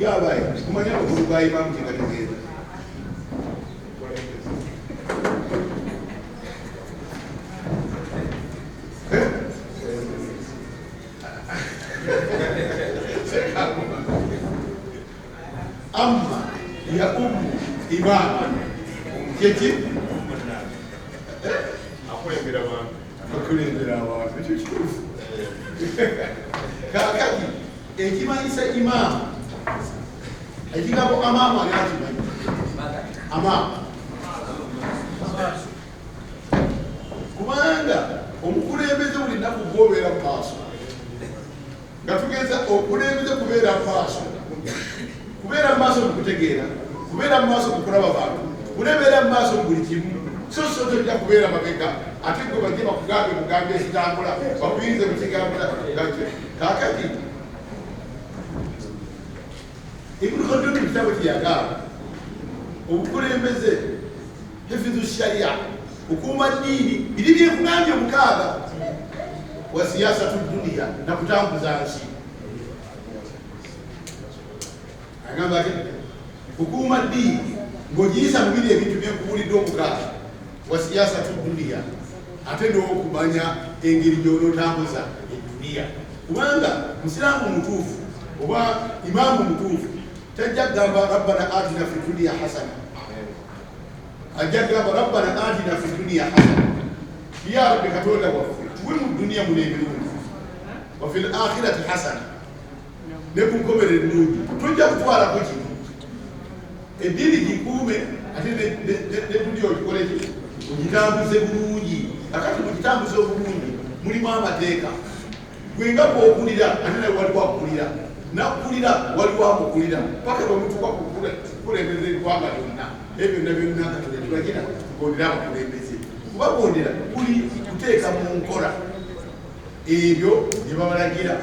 yabaye kumanya obukulu bwa imamu kyegategeeza amma ya imam keki akulembera abantu ekyo kituufu kakati ekimanyisa imam ekigambo amamu ani akimanyi amamu kubanga omukulembeze buli nnaku gwobeera mu maaso nga tugeza okulembeze kubeera mu maaso kubeera mu maaso mukutegeera kubeera mu maaso mukulaba bantu kulebeera mu maaso mu buli kimu so tojja kubeera mabega ate gwe bajje bakugambe mugambe ekitambula bakuyinze mu kigambula kakati Ibn Khaldun mu kitabo kyeyagamba obukulembeze hifizu sharia okuuma ddiini biri byekugambye omukaaga wa siyasatu duniya nakutambuza nsi agamba ati okuuma ddiini ng'ogiyisa mu biri ebintu byekubulidde omukaaga wa siyasatu duniya ate n'okumanya engeri gy'onootambuza eduniya kubanga musiraamu mutuufu oba imaamu mutuufu tajja kugamba rabbana atina fi duniya hasana ajja kugamba rabbana atina fi duniya hasana ya rabbi katonda waffe tuwe mu duniya muno ebirungi wa fi lakhirati hasana ne ku nkomerero ennungi tojja kutwalako kino eddiini gikuume ate ne duniya ogikoleki ogitambuze bulungi akati mugitambuze obulungi mulimu amateeka gwe nga bw'okulira ate naye waliwo akulira nakulira waliwo amukulira paka bamutuka kukulembeza eggwanga lyonna ebyo byonna byonna katonda tubagira kugondera abakulembeze kuba gondera kuli kuteeka mu nkola ebyo bye babalagira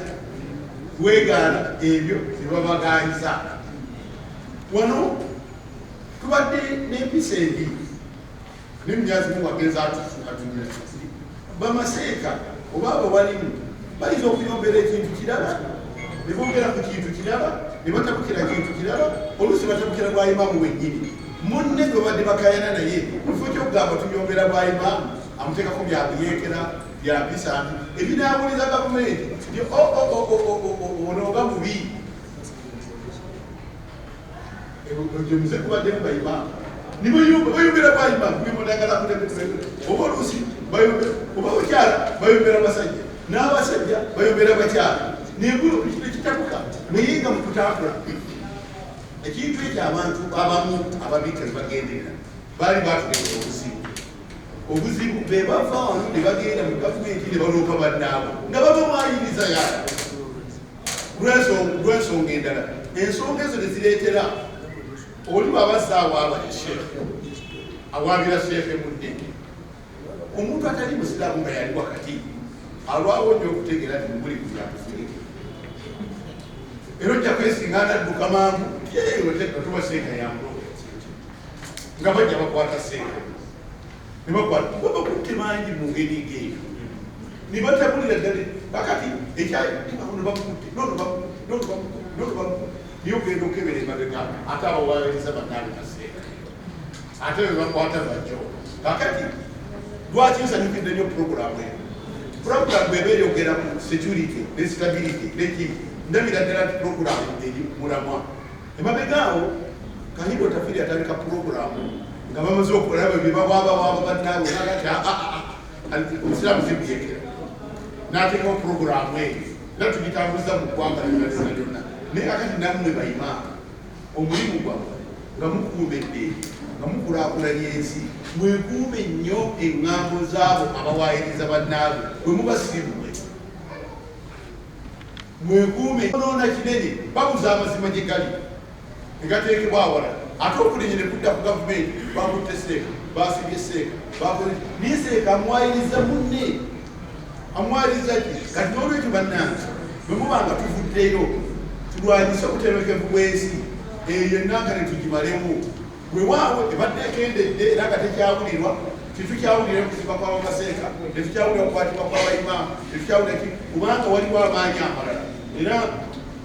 kwegaana ebyo bye babaganyiza wano tubadde n'empisa ebi ne munyazi mu wagenza atufukatumira bamaseeka oba abawalimu bayinza okuyombera ekintu kirala ne bongera ku kintu kirala ne batabukira kintu kirala oluusi batabukira bwa imaamu wennyini munne gwe badde bakayana naye mufo kyokugamba tuyombera bwa imaamu amuteekako byabuyeekera byampisa ebinaabuliza gavumenti nti onooga mubi egyo muze kubaddemu baimaamu nibayombera bwa imaamu bimudagala oba oluusi oba bakyala bayombera basajja n'abasajja bayombera bakyala nekitabuka naye nga mukutambula ekintu ekyo abantu abamu ababika nebagenderera baali batuleeta obuzibu be bava wano ne bagenda mu gavumenti ne baloopa bannaabo nga baba mwayiriza yaala lwensonga endala ensonga ezo nezireetera oli babazaawo abali sheekhe awaabira sheekhe mudde omuntu atali musiraamu nga yali wakati alwawo nnyo okutegeera nti muli kubyakufirika era ojja kwesinga nadduka mangu tuba seeka yamulo nga bajja bakwata seeka nebakwata babakutte mangi mu ngeri ngeeyo nibatabulira ddala kakati ekyabakutte niyo ogenda okebera emabega ate abawayiriza bannaabe kaseeka ate bebakwata bajjo kakati lwaki nsanyukidde nnyo puroguramu eyo puroguramu eba eyogera mu security ne stability nekiri ndabira ddala nti puroguramu eri mulamwa emabegaawo kahindo tafiri atandika puroguramu nga bamaze okulaba byebawabawaaba bannaabwe nagati omusiraamu zibuyekera n'ateekawo puroguramu eyo era tugitambuza mu ggwanga lyonna lyonna naye akati nammwe bayimaamu omulimu gwabwe nga mukuuma eddeeri nga mukulaakulanya ensi mwekuume nnyo eŋŋambo zaabo abawaayiriza bannaabwe bwe mubasibwe mwekuume noona kinene babuza amazima gye gali negateekebwa awala ate okulinnya ne kudda ku gavumenti bakutte seeka basibye seeka naye seeka amwayiriza munne amwayiriza ki kati n'olwekyo bannange bwe muba nga tuvuddeyo tulwanyisa obutebekevu bw'ensi eyo ennanga ne tugimalemu bwewaawe ebadde ekendedde era nga tekyawulirwa tetukyawulira kuziba kw'abamaseeka tetukyawulira kukwatibwa kw'abayimaamu tetukyawulira kubanga waliwo amaanyi amalala era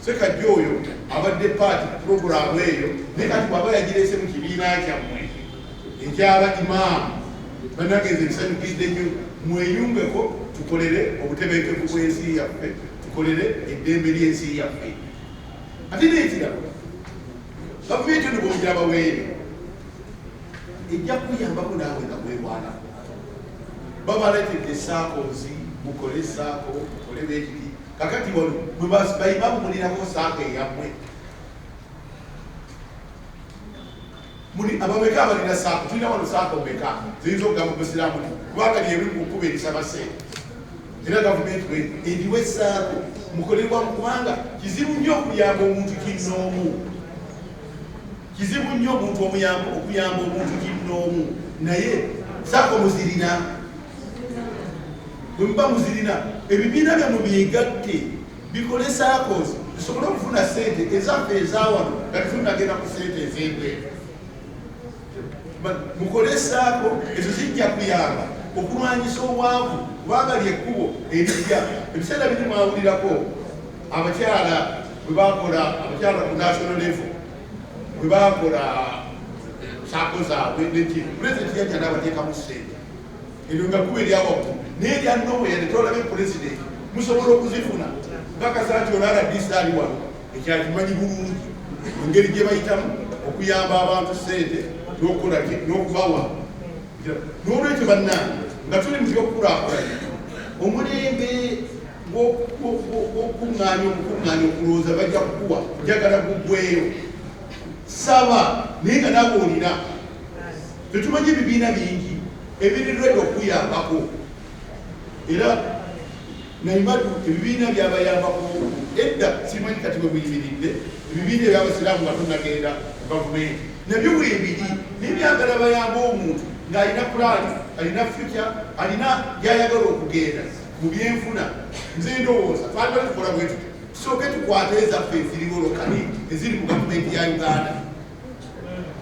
sekajja oyo abadde paati puroguramu eyo naye kati bwaba yagireese mu kibiina kyammwe ekyaba imaamu banagenza ebisanyukidde nnyo mweyungeko tukolere obutebenkevu bw'ensi yaffe tukolere eddembe ly'ensi yaffe ate n'ekirala gavumenti ono bwogiraba weeri ejja kuyambako naawe nga gwebwana babaletedde saakozi mukole saako mukole beekiti kakati wano bayimamu mulirako saako eyammwe abameka abalina saako tulina wano saako meka ziyinza okugamba musiraamu kubanga lyebimu kukuba erisaba sente era gavumenti eriwe saako mukolerwamu kubanga kizibu nnyo okuyamba omuntu kinnoomu kizibu nnyo omuntu okuyamba omuntu kinnoomu naye saako muzirina bwe muba muzirina ebibiina byammwe byegatte bikole saakos bisobole okufuna sente ezaffe ezawano nga tufunagenda ku sente ez'ebweru mukole saako ezo zijja kuyamba okulwanyisa obwavu kubanga lyekkubo erijja ebiseera biri mwawulirako abakyala bwe bakola abakyala ku national level bwe bakola saako zaabwe neki pulezidenti yajja n'abateekamu sente eryo nga kuba eryawaggulu naye eryannowe yadetolabe pulezidenti musobola okuzifuna bakasa nti olaradisi ali wano ekyakimanyi bulungi engeri gye bayitamu okuyamba abantu sente n'okubawa n'olwekyo bannange nga tuli mu byokulaakulanya omulembe gw'okukuŋŋaanya okulowooza bajja kukuwa njagala guggweyo saba naye nga naawe olina tetumanyi ebibiina bingi ebirirwedde okuyambako era naimadu ebibiina byabayambako edda simanyi kati bwe muyimiridde ebibiina ebyabasiraamu nga tonagenda gavumenti nabyo weebiri naye byagala bayamba omuntu ng'alina pulaani alina future alina gyayagala okugenda mu byenfuna nze ndowooza twagala tukola bwe tuti tusooke tukwate ezaffe eziriwo lokale eziri mu gavumenti ya Uganda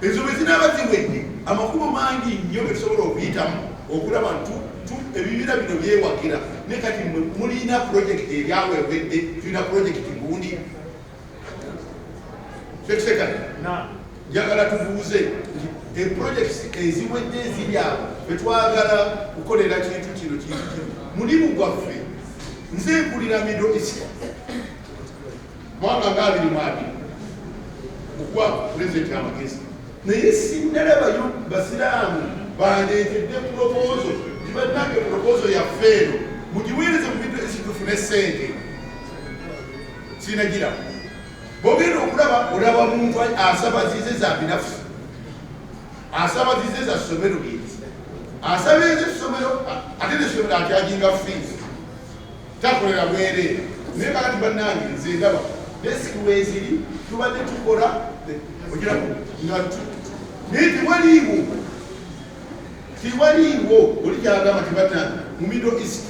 ezo bwe zinaaba ziwedde amakubo mangi nnyo ge tusobola okuyitamu okulaba ebibiina bino byewagira naye kati mulina purojekiti eryawewedde tulina purojekiti gundi sekisekati njagala tubuuze nti eprojekiti eziwedde eziri awo betwagala kukolera kintu kino mulimu gwaffe nze mpulira Middle East mwaka nga 2022 okuwa pulezidenti amagezi naye sinnalabayo basiraamu bandeetedde puropozo tibannange puropozo yaffe eno mugiweereze mu Middle East tufune sente sinagiramu bogenda okulaba olaba muntu asabazize za binafusi asabazize za ssomero lyezi asaba ez'essomero ate n'essomero atyajinga fees takolera bwereere naye kakati bannange nze ndaba desiki weeziri tubadde tukola ogiraku naye tiwaliiwo oli kyagamba tibannange mu Middle East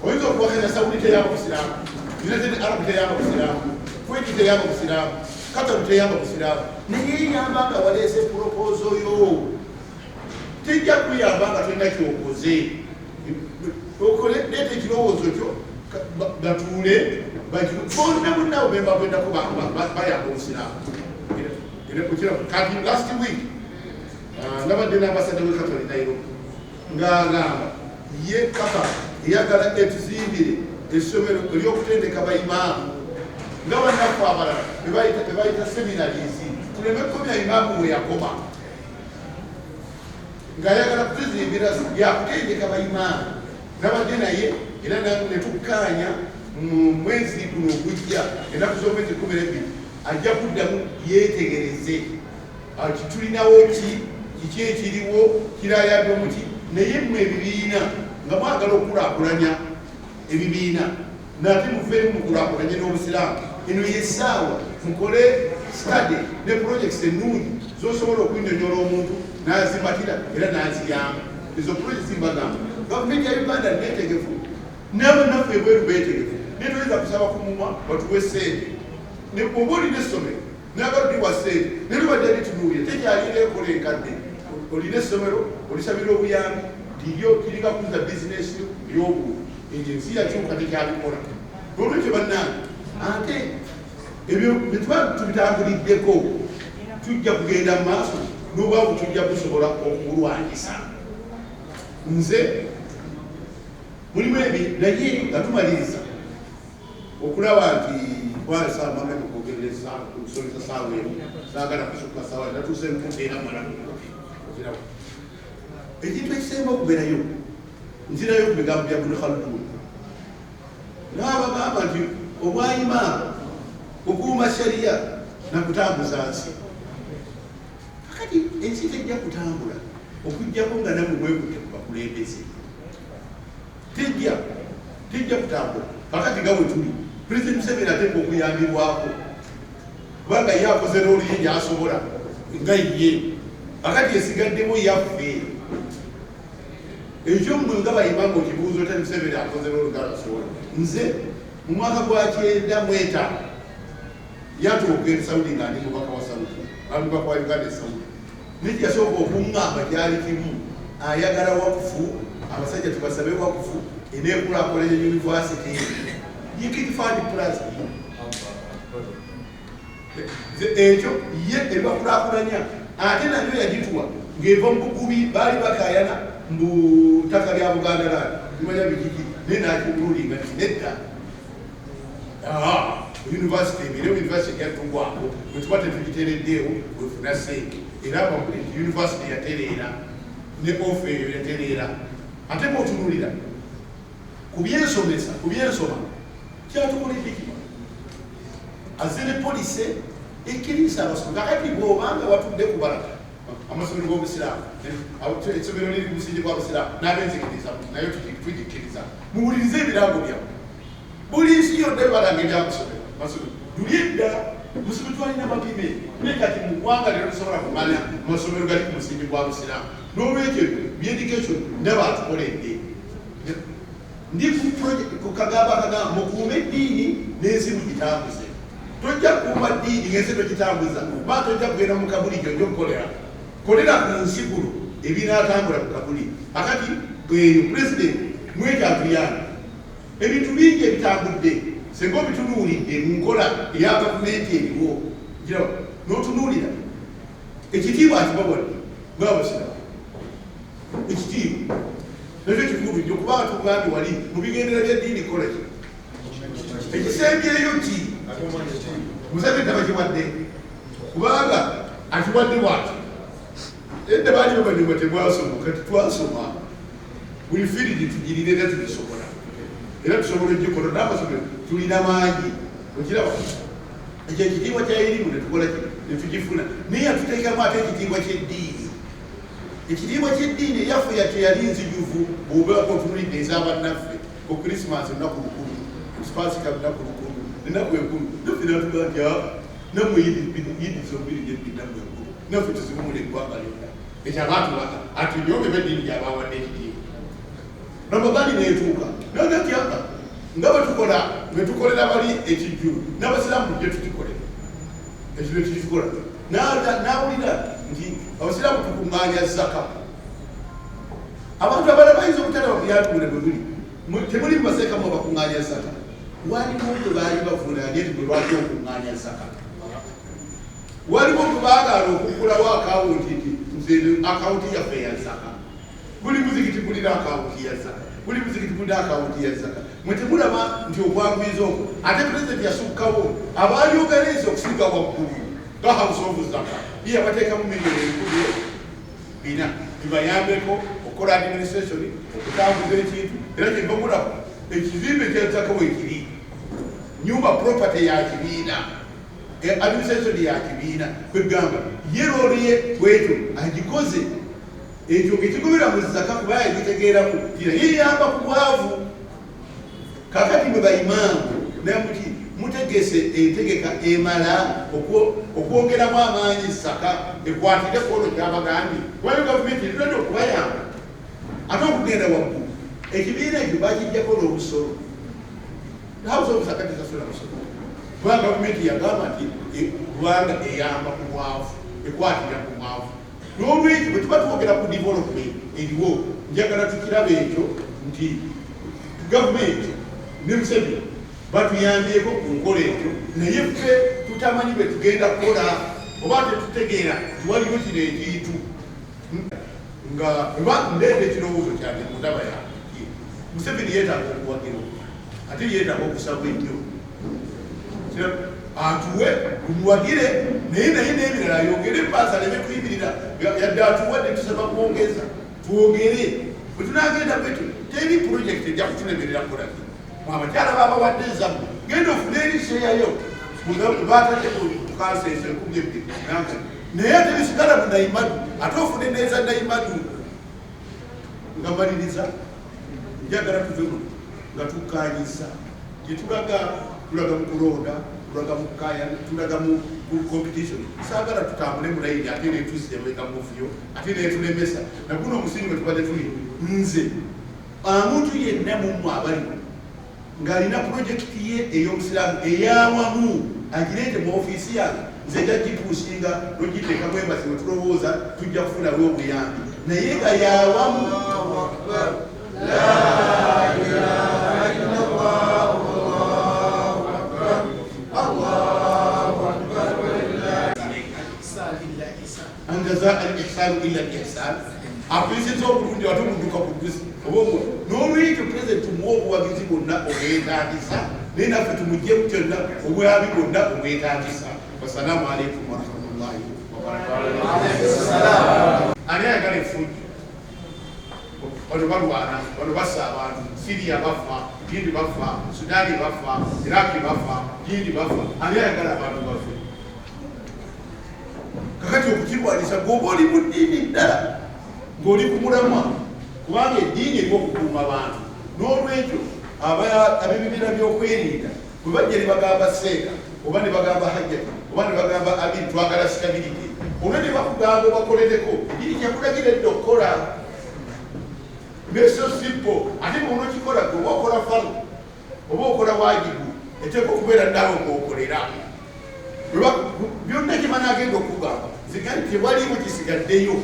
oyinza okuwakanya Saudi teyamba busiraamu United Arab teyamba busiraamu Kuwait teyamba busiraamu Qatar teyamba busiraamu naye yamba nga waleese puropozo yo tejja kuyamba nga tolina kyokoze leeta ekirowoozo kyo gatuule bonna bunnaabo bemba bwendako bayamba obusiraamu kati last week nabadde n'ambasada we Qatar Nairobi ng'agamba ye Qatar eyagala etuzimbire essomero ery'okutendeka bayimaamu nga bannaffe abalala bebayita seminaries tuleme kukomya imaamu we yakoma ng'ayagala kutuzimbira yakutendeka bayimaamu nabadde naye era netukkaanya mu mwezi guno ogujja ennaku z'omwezi 12 ajja kuddamu yeetegereze tulinawo kiki ekiriwo kirayadde muki naye mmwe ebibiina nga mwagala okukulaakulanya ebibiina nate muveemu mukulaakulanye n'obusiraamu eno yessaawa mukole study ne projects ennungi zosobola okunyonyola omuntu n'azimatira era n'aziyamba ezo projects mbagamba gavumenti ya Uganda neetegefu n'abannaffe ebweru beetegefu naye toyinza kusaba kumumwa batuwe sente oba olina essomero nagala tuliwa sente naye lubadde litunuulye tekyalina ekola enkadde olina essomero olisabira obuyambi ntiryo kiringa kuza bizinesi y'obuntu ensi yakyuka tekyabikola olwekyo bannange ate ebyo bituba tubitambuliddeko tujja kugenda mu maaso n'obwavu tujja kusobola okulwanyisa. Nze mulimu ebi naye nga tumaliriza okulaba nti twasambanga tukwogerereza okusomesa saawa emu saagala kusukka saawa natuuse mukuteera mwana ozirawo ekintu ekisemba okubeerayo nzirayo ku bigambo bya Ibn Khaldun n'abagamba nti obwayima okuuma shariya nakutambuza nsi. Kakati ensi tejja kutambula okujjako nga namwe mwekutte ku bakulembeze, tejja kutambula. Kakati nga bwe tuli Pulezidenti Museveni ateeka okuyambibwako kubanga ye akoze loolu ye gy'asobola nga ye. Kakati esigaddemu yaffe ekyo mmwe nga bayima ng'okibuuza otali Museveni akoze loolu galasobola. Nze mu mwaka gwa 1995 yatuuka Saudi nga ndi mubaka wa Saudi, mubaka wa Uganda Saudi. Niki yasooka okuŋŋamba gyali kimu ayagala wakufu, abasajja tubasabe wakufu eneekulaakulanya yunivasite yikifandi plaza ekyo ye ebibakulaakulanya ate nayo yagituwa ng'eva mu bugubi baali bakayana mbu ttaka lya Buganda Land limanya bikiki naye nakirulinga nti nedda yunivasite ebirewo yunivasite yatugwako bwe tuba tetugiteereddeewo wefuna sente era abagulenti yunivasite yatereera ne ofe eyo yatereera. Ate bw'otunulira ku byensomesa ku byensoma kyatukoledde kiba azire polisi ekkiriisa abasomi. Kakati bw'obanga watudde kubala amasomero g'obusiraamu essomero liri ku musingi gw'abusiraamu n'abenzikiriza nayo tugikkiriza muwulirize ebirango byamu buli nsi yonna ebalanga ebyakusomero masomero tuli edda musome twalina mapime naye kati mu ggwanga leero tusobola kumanya amasomero gali ku musingi gwa busiraamu. N'olwekyo byedikation nebaatukoledde ndi ku kagamba mukuume eddiini n'ensi mugitambuze. Tojja kukuuma ddiini ng'ensi togitambuza kuba tojja kugenda mu kabuli gyojja okukolera kolera ku nsi kuno ebinaatambula ku kabuli. Akati eyo pulezidenti mwekyatuyamba ebintu bingi ebitambudde singa obitunuulidde mu nkola eya gavumenti eriwo giraba n'otunuulira ekitiibwa akibawadde bwabasiraamu ekitiibwa nakyo kikulu nnyo kubanga tugambye wali mu bigendera by'eddiini kola ki ekisembyeyo ki Museveni tabakiwadde kubanga akiwadde bwati edda baali babanyuma tebwasoma kati twasoma buli firidi tugirire era tugisobola era tusobola ogikola n'amasomero tulina mangi okiraba ekyo ekitiibwa kya erimu netukola ki netugifuna naye atuteekamu ate ekitiibwa ky'eddiini. Ekitiibwa ky'eddiini eyaffe yateyali nzijuvu bw'obeako otunulidde ez'abannaffe ku Krismasi lunaku lukulu, Pasika lunaku lukulu, ennaku enkulu naffe natugaa nti nammwe yidi zombiri gyeddi nammwe enkulu naffe tuziwumula eggwanga lyonna ekyo abantu ati nyombe b'eddiini gy'abawadde ekitiibwa. Ramadani neetuuka naga nti nga bwe tukolera bali ekijjulu n'abasiraamu tujje tukikolera ekiro ekikikola. N'awulira nti abasiraamu tukuŋŋaanya zaka. Abantu abalala bayinza okutalaba byatule bwe buli temuli mubaseekamu abakuŋŋaanya zaka. Waliwo bwe baali bavunana nti bwe lwaki okuŋŋaanya zaka. Waliwo bwe baagala okugulawo akawunti nti nze akawunti yaffe ya zaka. Buli muzikiti bulina akawunti ya zaka, buli muzikiti bulina akawunti ya zaka. Mwe temulaba nti okwanguyiza okwo ate pulezidenti yasukkawo abaali oganiza okusinga waggulu nga house of zaka ye yabateekamu miliyoni 4 bibayambeko okukola administration okutambuza ekintu era kyembagulaku ekizimbe kya zaka weekiri nyumba property ya kibiina administration ya kibiina kwegamba ye loolu ye bwetyo agikoze ekyo ekigobera mu zaka kuba yagitegeeramu yeyamba ku bwavu. Kakati mwe bayimaamu namuti mutegese entegeka emala okwongeramu amaanyi zaka ekwatire kwolwo kyabagambye kubayo gavumenti erirwadde okubayamba ate okugenda waggulu. Ekibiina ekyo bakijjako n'obusolo house of zaka tesasula busolo kuba gavumenti yagamba nti kubanga eyamba ku bwavu ekwatira ku bwavu. N'olwekyo bwe tuba twogera ku development eriwo njagala tukiraba ekyo nti gavumenti ne Museveni batuyambyeko ku nkola ekyo naye ffe tutamanyi bwe tugenda kukola oba tetutegeera tiwaliwo kino ekintu nga eba ndeeta ekirowoozo kyange mu ndaba yange. Museveni yeetaaga okuwagira ate yeetaaga okusabwa ennyo atuwe tumuwagire naye n'ebirala yongere epaasa aleme kuyimirira yadde atuwadde tusaba kwongeza twogere bwe tunagenda bwetu teri purojekiti ejja kutulemerera kukolaki abakyala babawadde ezamu genda ofune eriseeyayo batadde kukansense 12 naye ate bisigala mu nayimadu ate ofune neza nayimadu nga maliriza njagala tuvemu nga tukanyisa gyetulaga tulaga mu kulonda tulaga mu kaya tulaga mu competition saagala tutambule mu layini ate netuzemeka muvuyo ate netulemesa naguno omusingi bwe tubadde tuli nze omuntu yenna mumu abalimu ng'alina purojekiti ye ey'obusiraamu eyawamu agireete mu ofiisi yange nze jagituusinga nogiteeka mwembasi we tulowooza tujja kufunawo obuyambi naye nga yawamu anjaza al-ihsanu illa al-ihsan akwisiza obulungi ate omuduka budusi oba n'olwekyo pulezidenti tumuwa obuwagizi bwonna obwetaagisa naye naffe tumugye kyonna obwabi bwonna obwetaagisa. Wasalaamu alaikum warahmatullahi wabarakatuh. Ani ayagala effujjo bano balwana bano bassa abantu Siriya bafa gindi bafa Sudaani bafa Iraki bafa gindi bafa ani ayagala abantu bafe kakati okukirwanisa gwoba oli mu ddiini ddala ng'oli ku mulamwa kubanga eddiini eri okukuuma abantu n'olwekyo ab'ebibiina byokwerinda bwe bajja ne bagamba seeka oba ne bagamba hajjati oba ne bagamba abiri twagala sitabiriti olwo ne bakugamba obakolereko eddiini kyakulagira edda okukola meso simple ate muno kikola gwe oba okola falu oba okola wajibu eteeka okubeera naawe ng'okolera byonna kimana agenda okugamba zigandi tewalimu kisigaddeyo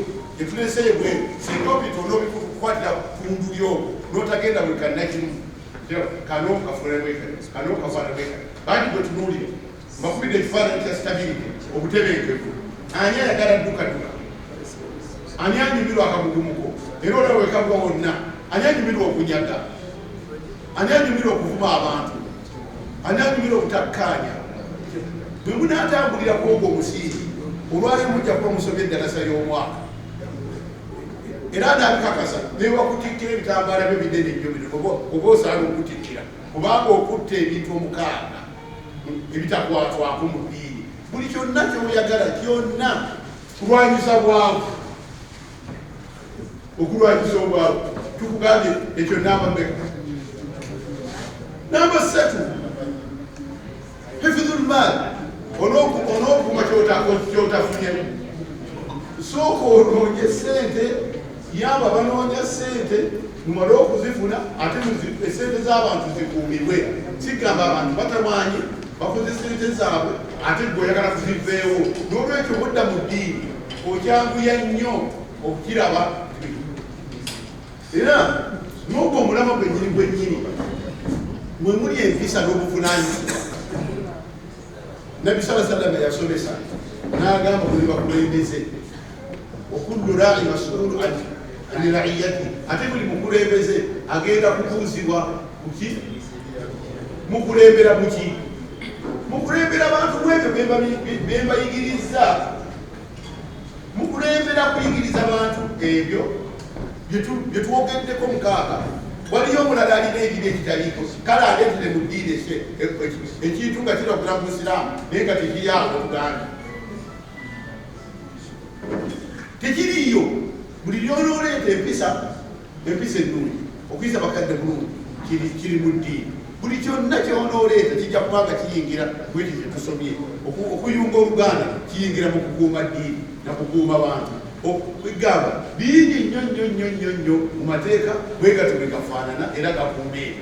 etuleseye bwe singa obita onobikukwatira kundu lyogo notagenda bwe kannakimu kano kafuulebweka kano kafaanabweka bandi bwe tunuulire mbakubidde ekifaananyi kya stability obutebenkevu ani ayagala ddukaduka ani anyumirwa akagugumuko era olaba wekagwa wonna ani anyumirwa okunyaga ani anyumirwa okuvuma abantu ani anyumirwa obutakkaanya bwe munaatambulira kwogwo omusingi olwaleero mujja kuba musobya eddalasa y'omwaka era naabikakasa newakutikkira ebitambaala byo binene nnyo bino oba osaana okutikkira kubanga okutta ebintu 6 ebitakwatwako mu ddiini buli kyonna kyoyagala kyonna kulwanyisa bwavu okulwanyisa obwavu tukugambye ekyo namba mmeka namba 3 hifidhul mal onookuma kyotafunye sooka onoonye sente yaba banoonya sente mumale okuzifuna ate esente z'abantu zikuumibwe sigamba abantu batamwanyi bakoze sente zaabwe ate gweoyagala kuziveewo n'olwekyo budda mu ddiini okyanguya nnyo okukiraba era n'ogwo omulama gwennyini mwe muli empisa n'obuvunanyizibwa Nabbi sallallahu alaihi wasallam yasomesa n'agamba buli bakulembeze okullu raa'i mas'uulu an ra'iyati ate buli mukulembeze agenda kubuuzibwa kuki mukulembera muki mukulembera abantu mwebyo bembayigiriza mukulembera kuyigiriza abantu ebyo byetwogeddeko mukaaga waliyo omulala alina eddiini ekitaliiko kale aleetere mu ddiini ekintu nga kiragula mu busiraamu naye nga tekiri awo Uganda tekiriiyo buli lyonooleeta empisa ennungi okuyisa bakadde bulungi kiri mu ddiini buli kyonna kyonooleeta kijja kubanga kiyingira bweti kyetusomye okuyunga Oluganda kiyingira mu kukuuma ddiini nakukuuma bantu okugamba bingi nnyo mu mateeka bwe gatyo bwe gafaanana era gakuuma ebyo